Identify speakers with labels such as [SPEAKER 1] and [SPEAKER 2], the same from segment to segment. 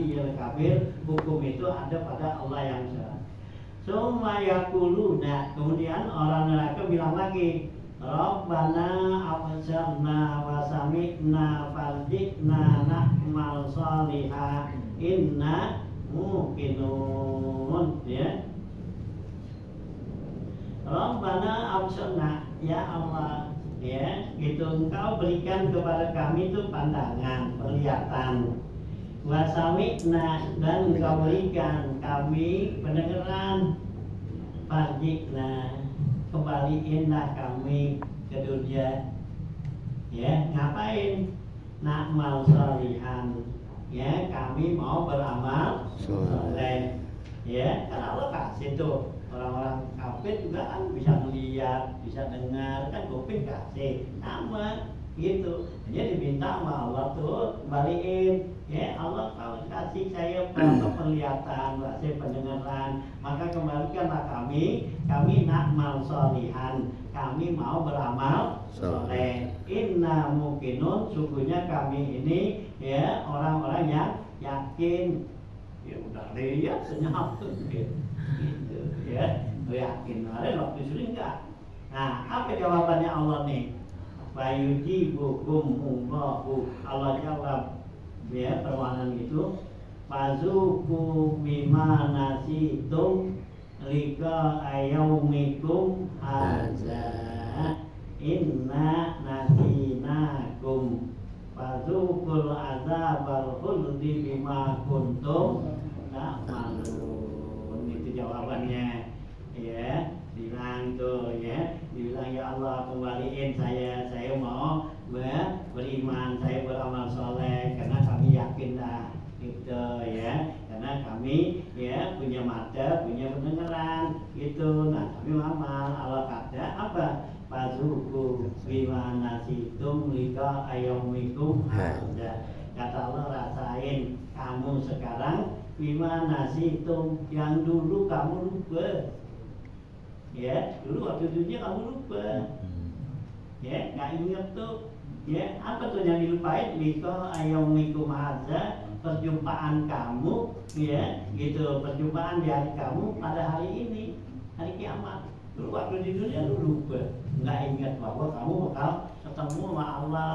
[SPEAKER 1] ya kafir, hukum itu ada pada Allah yang esa. Summa yaquluna, kemudian orang neraka bilang lagi, Rabbana absarna wa sami'na farji'na na'mal salihah inna muqinun, ya. Rabbana absarna, ya Allah, ya, gitu Engkau berikan kepada kami itu pandangan, penglihatan. Wa sami'na, dan Engkau berikan kami pendengaran. Farji'na, kembaliinlah kami ke dunia, ya. Ngapain? Na'mal salihan, ya, kami mau beramal soleh, ya. Karena Allah kasih tuh, orang-orang kafir juga kan bisa melihat, bisa dengar, kan kuping kasih sama gitu. Jadi diminta sama Allah tuh kembaliin, ya Allah kau kasih saya penglihatan, kasih pendengaran, maka kembalikanlah kami na'mal sholihan, kami mau beramal soleh. Inna muqinun, sungguhnya kami ini, ya, orang-orang yang yakin. Ya udah lihat senyap gitu, ya, yakin. Ada waktu sulit enggak? Nah, apa jawabannya Allah nih? Fayujibukum Allahu, Allah jawab, ya, permohonan itu, fazuku bima nasitum lika ayaumikum hadza inna nasinakum fazukul azabal khuldi bima kuntum ta'malun. Itu jawabannya, ya. Bilang tuh, ya, dibilang ya Allah kembaliin saya mau beriman, saya beramal soleh karena kami yakin dah gitu, ya, karena kami, ya, punya mata, punya pendengaran gitu. Nah kami amal. Allah kata apa? Fazuku bima nasitum lika ayaumikum hadza, kata Allah, rasain kamu sekarang bima nasitum, yang dulu kamu lupa. Ya, dulu waktu dunia kamu lupa, ya, nggak ingat tuh, ya, apa tuh yang dilupain? Lika ayaumikum hadza, perjumpaan kamu, ya, gitu, perjumpaan di hari kamu pada hari ini, hari kiamat. Dulu waktu di dunia lu lupa, nggak ingat bahwa kamu bakal ketemu sama Allah,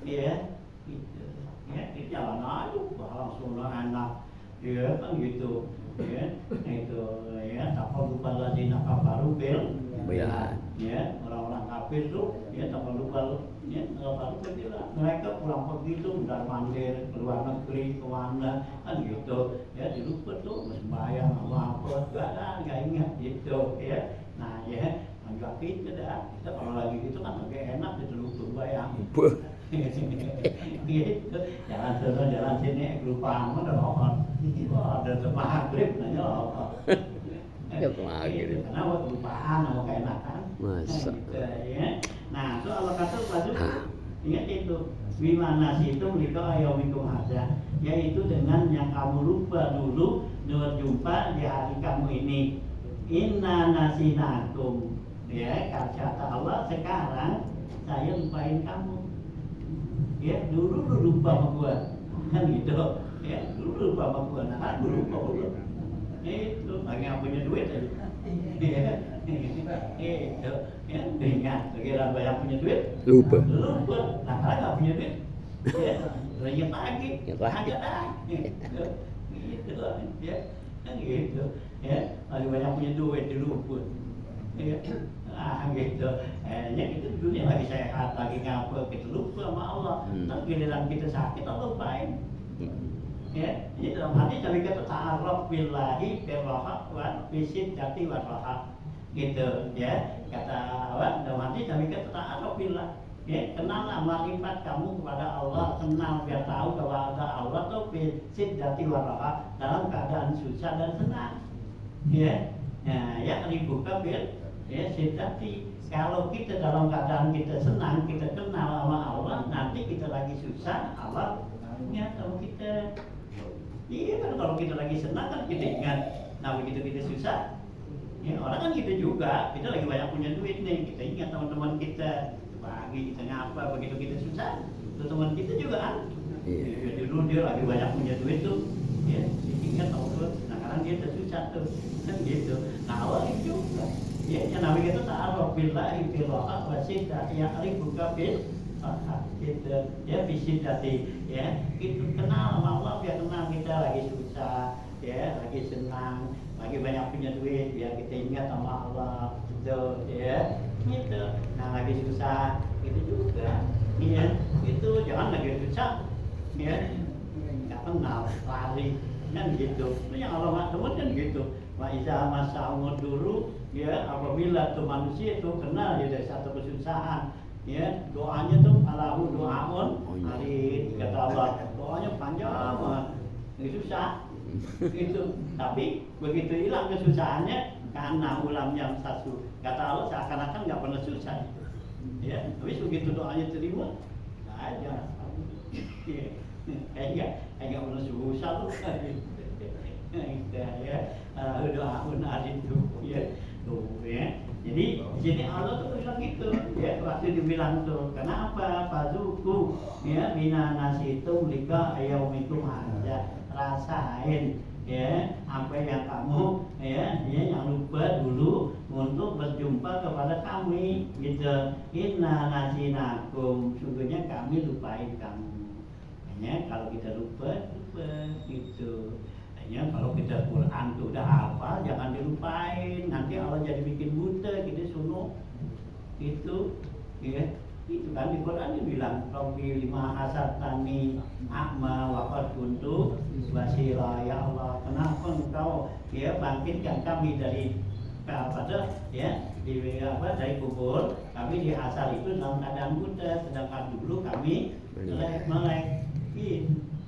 [SPEAKER 1] ya, gitu, ya, di jalan aja, langsung enak, ya, kan gitu. Ya, itu, ya, takallubal ladzina kafaru bil bilad, ya, orang-orang kafir tuh, ya, takallubal, ya, kafaru bil bilad, mereka pulang pergi tuh udah mandir ke luar negeri, ke mana, kan gitu, ya, dilupa tuh sembahyang apa nggak ingat gitu, ya. Nah, ya, juga kita dah, kita kalau lagi gitu kan lebih enak gitu, lupa bayang gitu, jalan sana jalan sini kelupaan mana orang, ada maghrib nanya apa, karena waktu kelupaan sama keenakan, gitu, ya. Nah, so Allah kata baju, ingat itu, bimana situ mereka ayaumikum hadza, yaitu dengan yang kamu lupa dulu berjumpa di hari kamu ini. Inna nasinakum, ya, kata Allah, sekarang saya lupain kamu. Ya, dulu lu lupa sama gua, kan gitu, ya, dulu lupa sama gua, nah kan gua lupa dulu, itu lagi nggak punya duit aja, ya, itu, ya, ingat, kira banyak punya duit, lupa, nah kan nggak punya duit, ya, ingat lagi, aja dah, gitu, ya, kan gitu, ya, lagi banyak punya duit dilupa, ya. Gitu, ya, itu dunia lagi sehat, lagi ngapa, kita lupa sama Allah. Tapi giliran kita sakit, Allah lupain. Ya, jadi dalam hati jadi kita ta'aruf billahi birroha wa bisyidati wa roha, gitu, ya. Kata Allah, dalam hati jadi kita ta'aruf billah, ya, kenallah marifat kamu kepada Allah, kenal biar tahu bahwa ada Allah tuh bisyidati wa roha, dalam keadaan susah dan senang, ya. Nah, ya, dibuka bil, ya, sidati. Kalau kita dalam keadaan kita senang, kita kenal sama Allah, nanti kita lagi susah, Allah ingat sama kita. Iya kan, kalau kita lagi senang kan kita ingat. Nah begitu kita susah, ya orang kan kita juga, kita lagi banyak punya duit nih, kita ingat teman-teman kita, bagi kita ngapa, begitu kita susah, itu teman kita juga kan. Ya, dulu dia lagi banyak punya duit tuh, ya bikinnya tahu nah kadang dia tersusah tuh kan gitu nah awal itu juga ya yang namanya itu ta'aruf billahi fil waqt wa siddah ya arifuka bil gitu ya bisidati ya itu kenal sama Allah biar kenal kita lagi susah ya lagi senang lagi banyak punya duit biar kita ingat sama Allah gitu ya gitu nah lagi susah itu juga ya itu jangan lagi susah ya nggak kenal lari kan gitu yang Allah nggak temukan kan gitu wa iza masa'umud dulu ya apabila tuh manusia itu kenal ya dari satu kesusahan ya doanya tuh alahu doaun hari kata Allah doanya panjang banget nggak susah itu tapi begitu hilang kesusahannya karena ulam yang satu kata Allah seakan-akan nggak pernah susah itu ya tapi begitu doanya terima aja kayak nggak pernah susah tuh ya doaun hari itu ya tuh ya jadi jadi Allah tuh bilang gitu ya waktu dibilang tuh kenapa fazuku ya bina nasitum lika yaumikum hadza rasain ya apa yang kamu ya yang lupa dulu untuk berjumpa kepada kami gitu inna nasinakum sungguhnya kami lupain kamu hanya kalau kita lupa gitu ya kalau kita Quran tuh udah hafal jangan dilupain nanti Allah jadi bikin buta kita sunuh itu ya itu kan di Quran dibilang Rabbi lima hasatani akma waqad kuntu basira ya Allah kenapa engkau ya bangkitkan kami dari pada ya di apa dari kubur kami dihasar itu dalam keadaan buta sedangkan dulu kami melek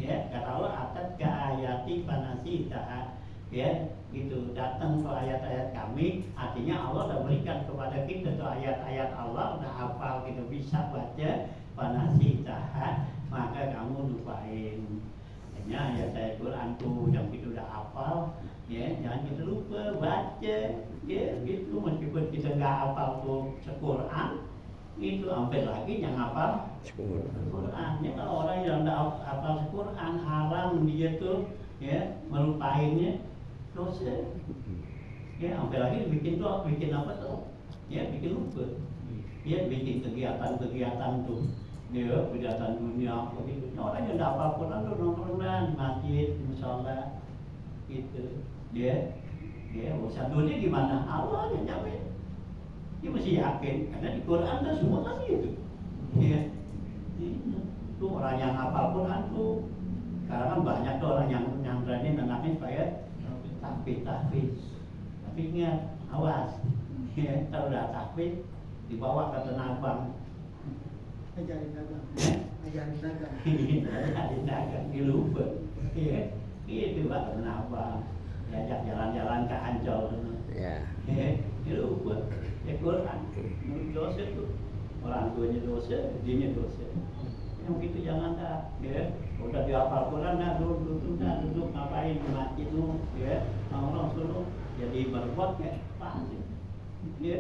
[SPEAKER 1] ya kata Allah atat ke ayati panasita ya gitu datang ke ayat-ayat kami artinya Allah sudah berikan kepada kita tuh ayat-ayat Allah udah hafal kita bisa baca panasita maka kamu lupain hanya ayat-ayat Quran tuh yang kita udah hafal ya jangan kita lupa baca ya gitu meskipun kita nggak hafal tuh Quran itu sampai lagi yang hafal Qurannya kalau orang yang tidak hafal Quran haram dia tuh ya melupainnya dosa ya sampai lagi bikin apa tuh ya bikin lupa ya bikin kegiatan tuh ya kegiatan dunia begitu orang yang tidak hafal Quran tuh nongkrongan di masjid di mushola gitu dia urusan dunia gimana Allah yang jamin dia mesti yakin karena di Quran ada semua kan gitu ya itu orang yang hafal Quran tuh karena kan banyak tuh orang yang berani nanganin supaya tahfiz tapi ingat awas ya kalau udah tahfiz dibawa ke Tanah Abang
[SPEAKER 2] ajarin dagang
[SPEAKER 1] dilupa iya itu Pak Tanah Abang diajak jalan-jalan ke Ancol dilupa ya Quran dosa tuh orang tuanya dosa dirinya dosa yang begitu jangan tak ya udah dihafal Quran duduk ngapain di masjid lu ya orang suruh jadi berbuat ya pasti ya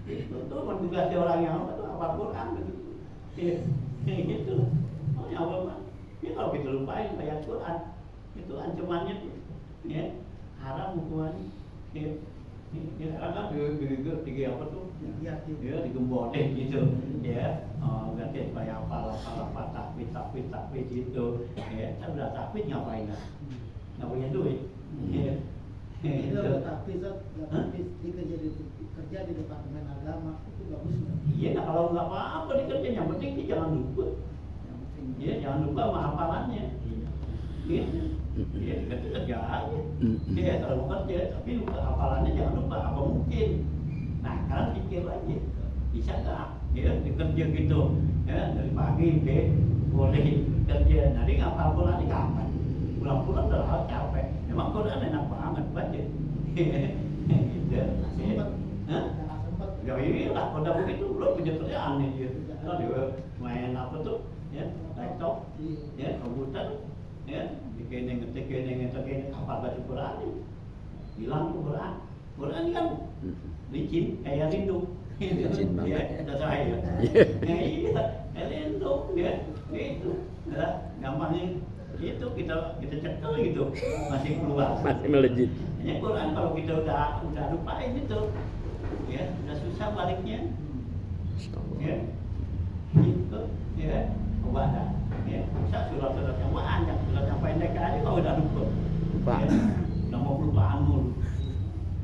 [SPEAKER 1] itu menduga orang yang hafal Quran begitu ya gitu oh ya Allah ya kalau kita lupain ayat Quran itu ancamannya tuh ya haram hukumannya ya ya karena tiga apa tuh ya digembodeng gitu ya ganti supaya apa takfid gitu ya kan udah takfid ngapain lah nggak punya duit ya
[SPEAKER 2] itu takfid kerja di departemen agama itu bagus nggak?
[SPEAKER 1] Iya kalau nggak apa-apa dikerjain yang penting dia jangan lupa ya jangan lupa sama hafalannya gitu ya kerja aja ya kalau mau kerja tapi lupa hafalannya jangan lupa apa mungkin nah kalian pikir lagi bisa nggak ya dikerja gitu ya dari pagi boleh kerja nanti ngapal pulang di kapan pulang udah capek memang Quran enak banget baca gitu sempat ya iyalah kalau begitu belum punya kerjaan nih dia kalau main apa tuh ya laptop ya komputer ya bikin ngetik apa baca Quran hilang tuh Quran kan licin kayak rindu
[SPEAKER 3] licin banget
[SPEAKER 1] ya udah saya iya rindu ya itu gampangnya itu kita cekel gitu masih keluar.
[SPEAKER 3] Masih melejit.
[SPEAKER 1] Hanya Quran kalau kita udah lupain itu, ya udah susah baliknya. Ya, itu ya kepada ya bisa surat-surat yang banyak, surat yang pendek aja kalau udah lupa.
[SPEAKER 3] Lupa.
[SPEAKER 1] Ya, udah mau kelupaan mulu.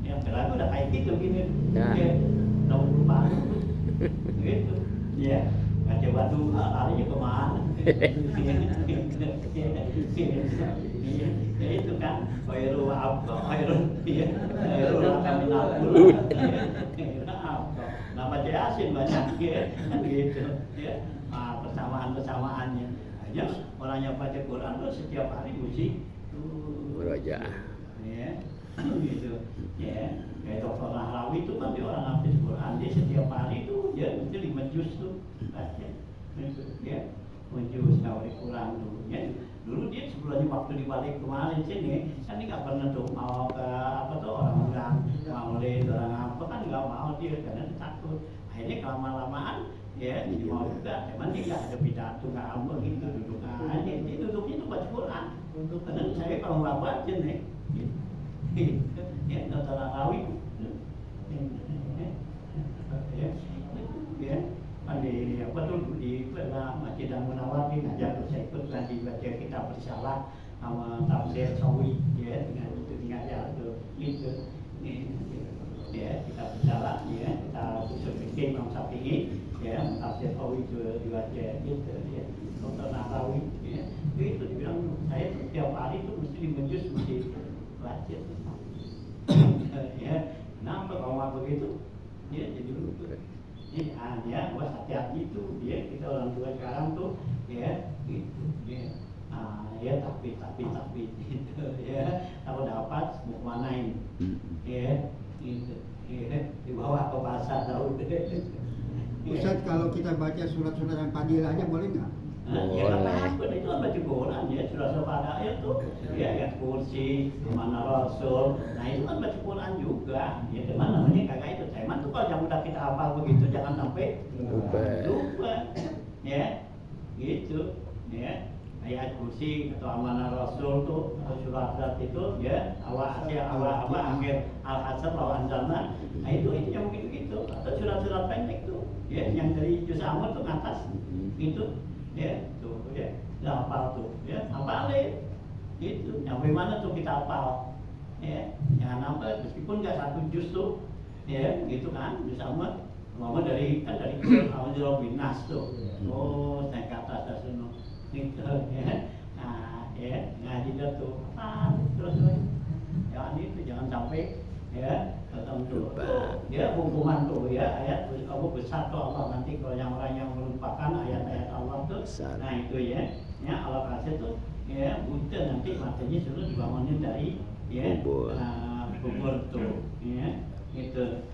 [SPEAKER 1] Ya, berarti udah kayak gitu gini.
[SPEAKER 3] Ya.
[SPEAKER 1] Ya, udah mau kelupaan. Gitu. Ya, baca batu larinya kemana? Ya itu kan, khairu abqa, khairu ya, khairu kaminabul. Nama Yasin banyak ya, kan gitu ya. Persamaan-persamaannya. Hanya orang yang baca Quran tuh setiap hari mesti
[SPEAKER 3] Murojaah.
[SPEAKER 1] ya, gitu ya. Kayak Dr. Nahrawi itu kan dia orang hafiz Quran, dia setiap hari tuh dia mesti 5 juz tuh baca, ya 5 juz dari Quran dulu ya. Dulu dia sebelumnya waktu dibalik kemarin sini kan dia nggak pernah tuh mau ke apa tuh orang-orang maulid orang apa kan nggak mau dia karena takut. Akhirnya lama-lamaan ya jadi mau juga, cuman dia nggak ada pidato nggak apa gitu duduk aja, dia duduknya tuh baca Quran. Untuk karena saya kalau nggak baca nih, ya Dr. Nahrawi ya di apa tuh di Masjid Al-Munawwar ngajar terus saya ikut lagi baca kitab Risalah sama tafsir Sawi ya dengan itu ngajar tuh gitu ya kitab Risalah ya kita usul fikih Imam Syafi'i ya tafsir Sawi juga dibaca gitu ya Dr. Nahrawi ya itu dibilang saya setiap hari itu mesti dimejus mesti baca ya kenapa kalau nggak begitu ya jadi lupa. Ini ya buat hati-hati itu dia kita orang tua sekarang tuh ya gitu ya ya tapi gitu ya kalau dapat mau manain ya gitu ya dibawa ke pasar tahu deh.
[SPEAKER 2] Ustaz, kalau kita baca surat-surat yang fadilah aja boleh nggak?
[SPEAKER 1] Ya apa itu kan baca Quran ya surat Al-Fatihah itu ya ayat kursi mana Rasul, nah itu kan baca Quran juga ya cuman namanya kagak itu cuman tuh kalau yang udah kita hafal begitu jangan sampai lupa ya gitu ya ayat kursi atau amanah Rasul tuh atau surat itu ya awal akhir al-asr lawan anzalna, nah itu yang begitu atau surat-surat pendek tuh ya yang dari juz Amr tuh atas itu ya tuh ya hafal tuh ya hafalin itu sampai mana tuh kita hafal ya jangan sampai meskipun nggak 1 juz tuh ya gitu kan juz Amr mau dari kan dari Alhamdulillah binas tuh oh saya kata saya sunuh gitu ya nah ya ngaji tuh apa terus jangan itu jangan sampai ya tertentu ya hukuman tuh ya ayat Allah besar tuh Allah nanti kalau yang orang yang melupakan ayat-ayat Allah tuh nah itu ya Allah kasih tuh ya buta nanti matanya suruh dibangunin dari ya kubur tuh ya gitu